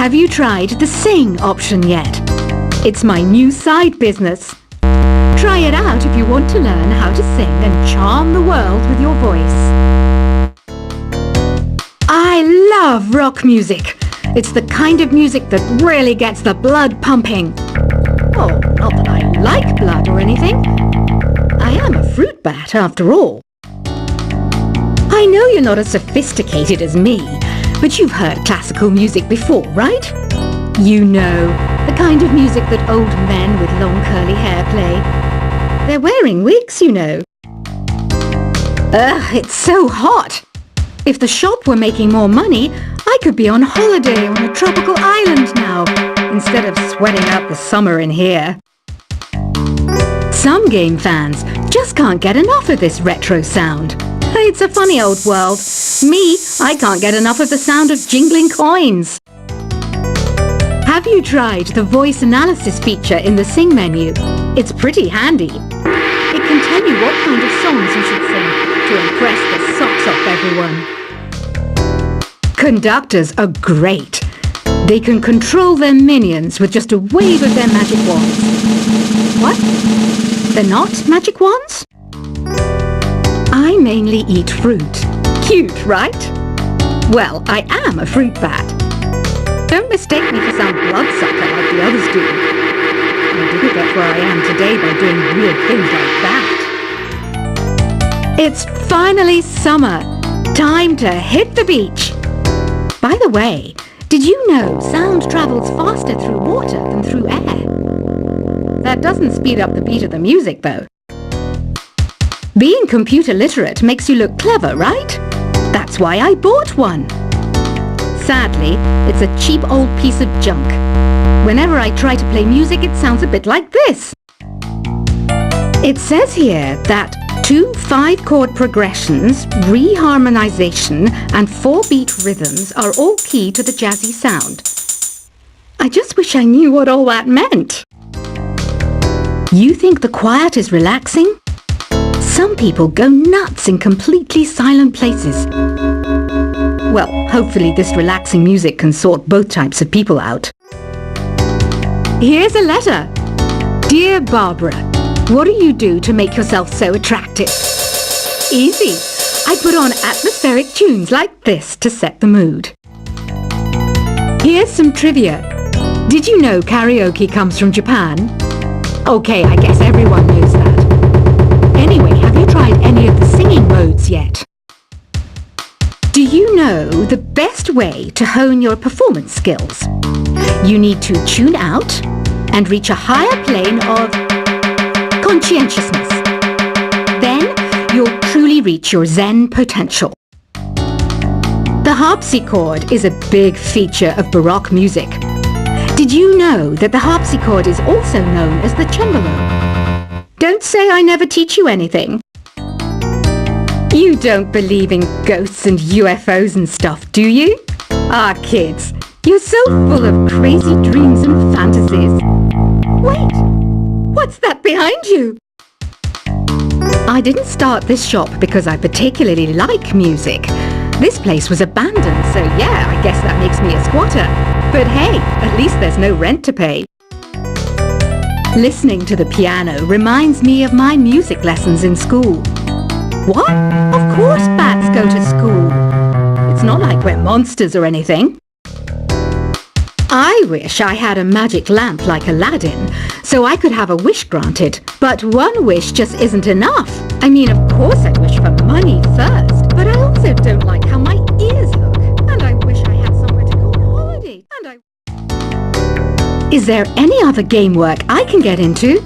Have you tried the Sing option yet? It's my new side business. Try it out if you want to learn how to sing and charm the world with your voice. I love rock music. It's the kind of music that really gets the blood pumping. Oh, not that I like blood or anything. I am a fruit bat after all. I know you're not as sophisticated as me, but you've heard classical music before, right? You know, the kind of music that old men with long curly hair play. They're wearing wigs, you know. Ugh, it's so hot. If the shop were making more money, I could be on holiday on a tropical island now, instead of sweating out the summer in here. Some game fans just can't get enough of this retro sound. It's a funny old world. Me, I can't get enough of the sound of jingling coins. Have you tried the voice analysis feature in the Sing menu? It's pretty handy. It can tell you what kind of songs you should sing to impress the socks off everyone. Conductors are great. They can control their minions with just a wave of their magic wands. What? They're not magic wands? I mainly eat fruit. Cute, right? Well, I am a fruit bat. Don't mistake me for some bloodsucker like the others do. I didn't get where I am today by doing weird things like that. It's finally summer. Time to hit the beach. By the way, did you know sound travels faster through water than through air? That doesn't speed up the beat of the music, though. Being computer literate makes you look clever, right? That's why I bought one. Sadly, it's a cheap old piece of junk. Whenever I try to play music, it sounds a bit like this. It says here that 2 5-chord progressions, reharmonization, and 4-beat rhythms are all key to the jazzy sound. I just wish I knew what all that meant. You think the quiet is relaxing? Some people go nuts in completely silent places. Well, hopefully this relaxing music can sort both types of people out. Here's a letter. Dear Barbara, what do you do to make yourself so attractive? Easy. I put on atmospheric tunes like this to set the mood. Here's some trivia. Did you know karaoke comes from Japan? Okay, I guess everyone knows that. Anyway, have you tried any of the singing modes yet? Do you know the best way to hone your performance skills? You need to tune out and reach a higher plane of conscientiousness. Then you'll truly reach your Zen potential. The harpsichord is a big feature of Baroque music. Did you know that the harpsichord is also known as the cembalo? Don't say I never teach you anything. You don't believe in ghosts and UFOs and stuff, do you? Ah, kids, you're so full of crazy dreams and fantasies. Wait, what's that behind you? I didn't start this shop because I particularly like music. This place was abandoned, so yeah, I guess that makes me a squatter. But hey, at least there's no rent to pay. Listening to the piano reminds me of my music lessons in school. What? Of course bats go to school. It's not like we're monsters or anything. I wish I had a magic lamp like Aladdin, so I could have a wish granted. But one wish just isn't enough. I mean, of course I'd wish for money first, but I also don't like how my ears look. And I wish I had somewhere to go on holiday. Is there any other game work I can get into?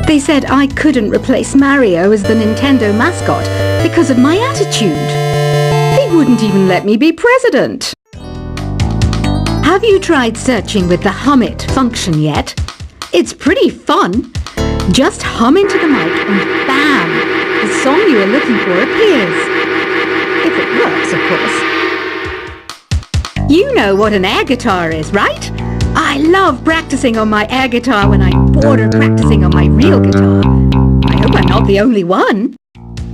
They said I couldn't replace Mario as the Nintendo mascot because of my attitude. They wouldn't even let me be president. Have you tried searching with the Hum It function yet? It's pretty fun. Just hum into the mic and bam! The song you are looking for appears. If it works, of course. You know what an air guitar is, right? I love practicing on my air guitar when I'm bored of practicing on my real guitar. I hope I'm not the only one.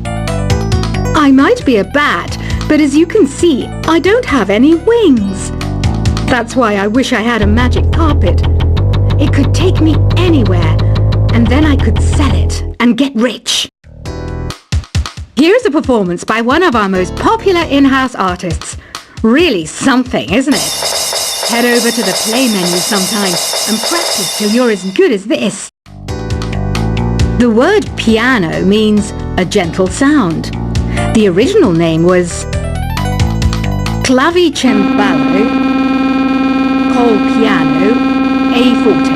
I might be a bat, but as you can see, I don't have any wings. That's why I wish I had a magic carpet. It could take me anywhere, and then I could sell it and get rich. Here's a performance by one of our most popular in-house artists. Really something, isn't it? Head over to the play menu sometime and practice till you're as good as this. The word piano means a gentle sound. The original name was clavicembalo col piano a forte.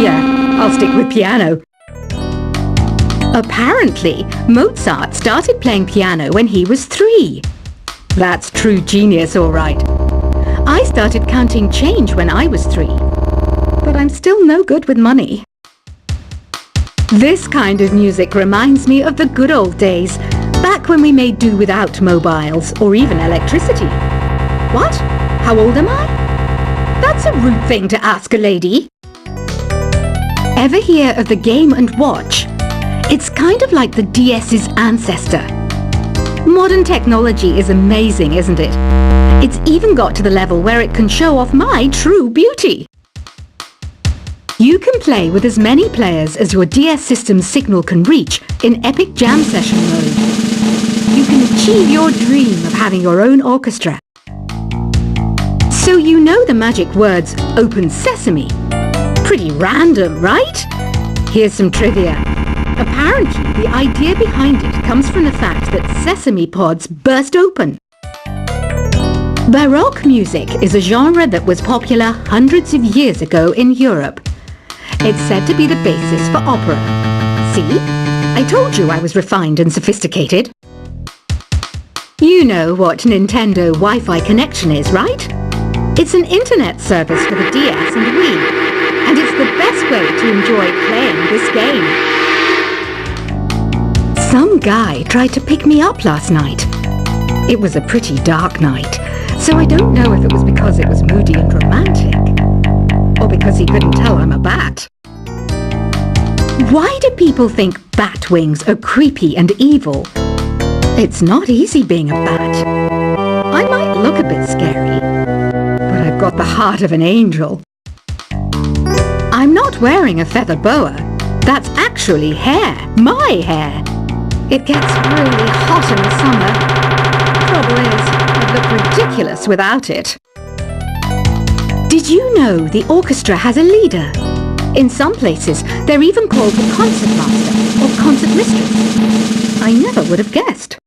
Yeah, I'll stick with piano. Apparently, Mozart started playing piano when he was 3. That's true genius, all right. I started counting change when I was 3, but I'm still no good with money. This kind of music reminds me of the good old days, back when we made do without mobiles or even electricity. What? How old am I? That's a rude thing to ask a lady. Ever hear of the Game & Watch? It's kind of like the DS's ancestor. Modern technology is amazing, isn't it? It's even got to the level where it can show off my true beauty. You can play with as many players as your DS system's signal can reach in epic jam session mode. You can achieve your dream of having your own orchestra. So you know the magic words "Open Sesame." Pretty random, right? Here's some trivia. Apparently, the idea behind it comes from the fact that sesame pods burst open. Baroque music is a genre that was popular hundreds of years ago in Europe. It's said to be the basis for opera. See? I told you I was refined and sophisticated. You know what Nintendo Wi-Fi connection is, right? It's an internet service for the DS and Wii, and it's the best way to enjoy playing this game. Some guy tried to pick me up last night. It was a pretty dark night, so I don't know if it was because it was moody and romantic, or because he couldn't tell I'm a bat. Why do people think bat wings are creepy and evil? It's not easy being a bat. I might look a bit scary, but I've got the heart of an angel. I'm not wearing a feather boa. That's actually hair, my hair. It gets really hot in the summer. Trouble is, I'd look ridiculous without it. Did you know the orchestra has a leader? In some places, they're even called the concertmaster or concertmistress. I never would have guessed.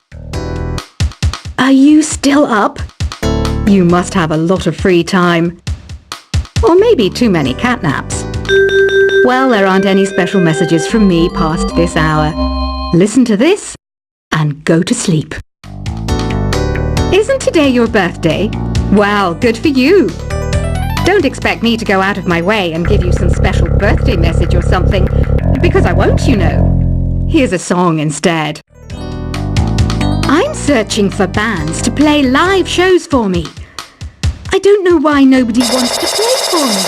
Are you still up? You must have a lot of free time. Or maybe too many catnaps. Well, there aren't any special messages from me past this hour. Listen to this and go to sleep. Isn't today your birthday? Well, good for you. Don't expect me to go out of my way and give you some special birthday message or something, because I won't, you know. Here's a song instead. I'm searching for bands to play live shows for me. I don't know why nobody wants to play for me.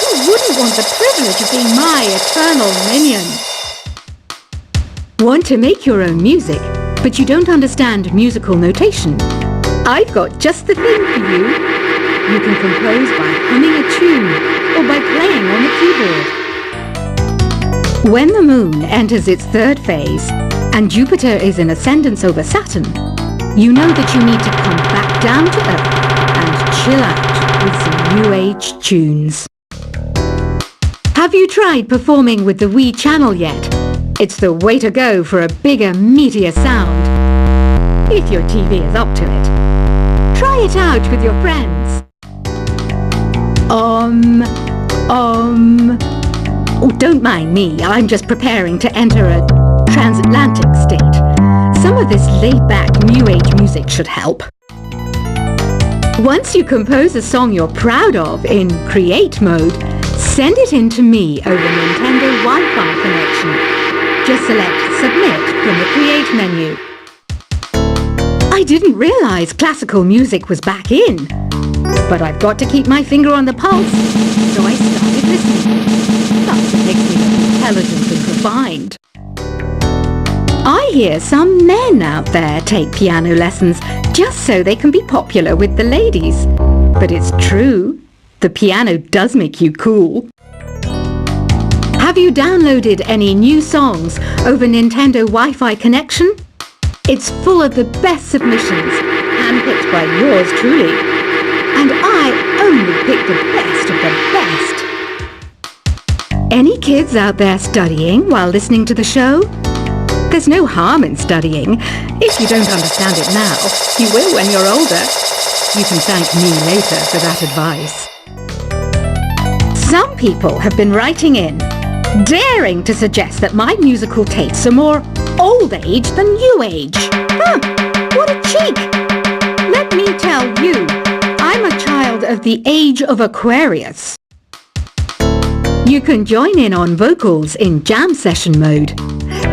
Who wouldn't want the privilege of being my eternal minion? Want to make your own music, but you don't understand musical notation? I've got just the thing for you. You can compose by humming a tune or by playing on the keyboard. When the moon enters its third phase and Jupiter is in ascendance over Saturn, you know that you need to come back down to Earth and chill out with some new age tunes. Have you tried performing with the Wii channel yet? It's the way to go for a bigger, meatier sound. If your TV is up to it. Try it out with your friends. Oh, don't mind me. I'm just preparing to enter a transatlantic state. Some of this laid-back New Age music should help. Once you compose a song you're proud of in Create mode, send it in to me over Nintendo Wi-Fi connection. Just select Submit from the Create menu. I didn't realize classical music was back in. But I've got to keep my finger on the pulse, so I started listening. That's what makes me look intelligent and refined. I hear some men out there take piano lessons just so they can be popular with the ladies. But it's true. The piano does make you cool. Have you downloaded any new songs over Nintendo Wi-Fi connection? It's full of the best submissions, handpicked by yours truly. And I only pick the best of the best. Any kids out there studying while listening to the show? There's no harm in studying. If you don't understand it now, you will when you're older. You can thank me later for that advice. Some people have been writing in, daring to suggest that my musical tastes are more old age than new age. Huh, what a cheek! Let me tell you, I'm a child of the age of Aquarius. You can join in on vocals in jam session mode.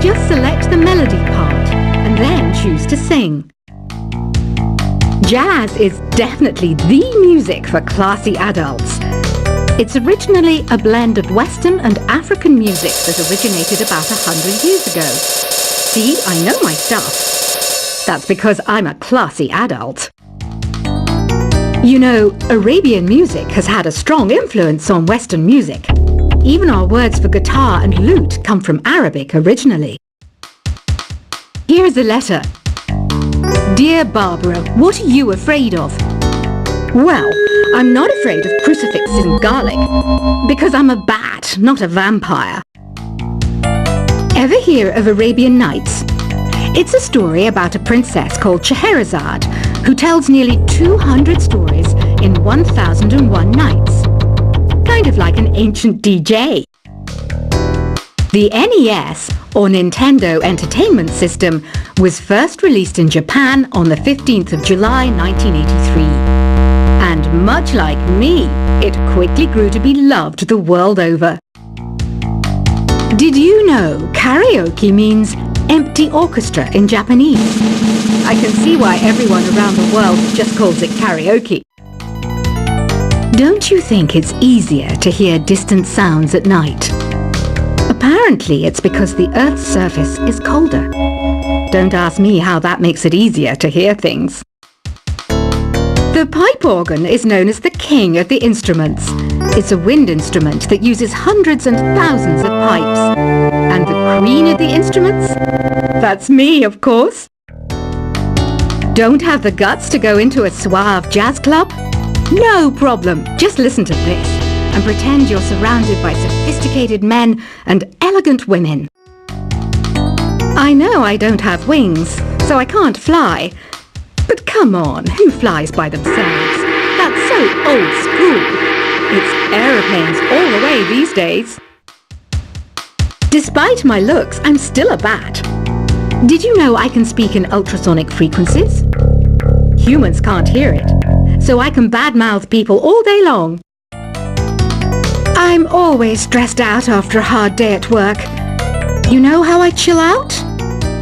Just select the melody part and then choose to sing. Jazz is definitely the music for classy adults. It's originally a blend of Western and African music that originated about 100 years ago. See, I know my stuff. That's because I'm a classy adult. You know, Arabian music has had a strong influence on Western music. Even our words for guitar and lute come from Arabic originally. Here's a letter. Dear Barbara, what are you afraid of? Well, I'm not afraid of crucifixes and garlic, because I'm a bat, not a vampire. Ever hear of Arabian Nights? It's a story about a princess called Scheherazade, who tells nearly 200 stories in 1001 nights. Kind of like an ancient DJ. The NES, or Nintendo Entertainment System, was first released in Japan on the 15th of July 1983. And much like me, it quickly grew to be loved the world over. Did you know karaoke means empty orchestra in Japanese? I can see why everyone around the world just calls it karaoke. Don't you think it's easier to hear distant sounds at night? Apparently it's because the Earth's surface is colder. Don't ask me how that makes it easier to hear things. The pipe organ is known as the king of the instruments. It's a wind instrument that uses hundreds and thousands of pipes. And the queen of the instruments? That's me, of course. Don't have the guts to go into a suave jazz club? No problem. Just listen to this and pretend you're surrounded by sophisticated men and elegant women. I know I don't have wings, so I can't fly. But come on, who flies by themselves? That's so old school. It's aeroplanes all the way these days. Despite my looks, I'm still a bat. Did you know I can speak in ultrasonic frequencies? Humans can't hear it, so I can badmouth people all day long. I'm always stressed out after a hard day at work. You know how I chill out?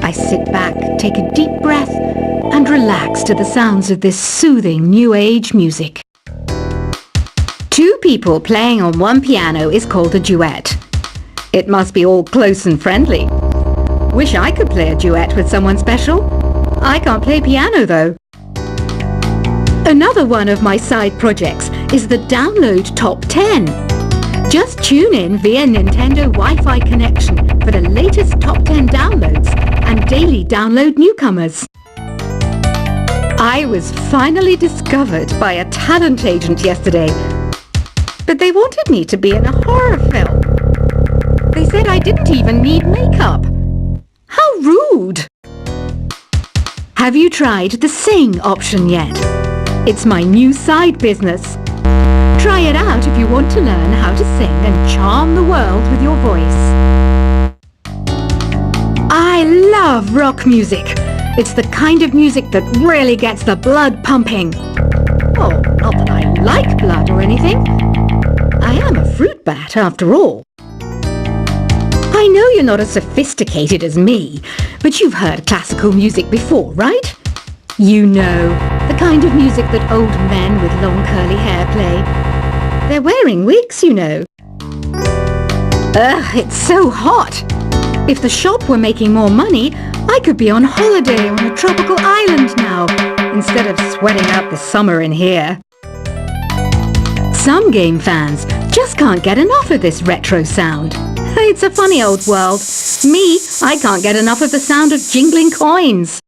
I sit back, take a deep breath, and relax to the sounds of this soothing new age music. Two people playing on one piano is called a duet. It must be all close and friendly. Wish I could play a duet with someone special. I can't play piano though. Another one of my side projects is the Download Top 10. Just tune in via Nintendo Wi-Fi connection for the latest top 10 downloads and daily download newcomers. I was finally discovered by a talent agent yesterday, but they wanted me to be in a horror film. They said I didn't even need makeup. How rude! Have you tried the Sing option yet? It's my new side business. Try it out if you want to learn how to sing and charm the world with your voice. I love rock music. It's the kind of music that really gets the blood pumping. Oh, not that I like blood or anything. I am a fruit bat after all. I know you're not as sophisticated as me, but you've heard classical music before, right? You know, the kind of music that old men with long curly hair play. They're wearing wigs, you know. Ugh, it's so hot. If the shop were making more money, I could be on holiday on a tropical island now, instead of sweating out the summer in here. Some game fans just can't get enough of this retro sound. It's a funny old world. Me, I can't get enough of the sound of jingling coins.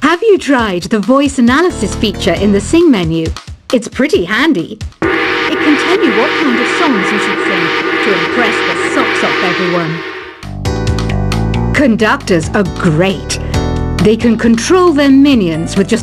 Have you tried the voice analysis feature in the Sing menu? It's pretty handy. It can tell you what kind of songs you should sing to impress the socks off everyone. Conductors are great. They can control their minions with just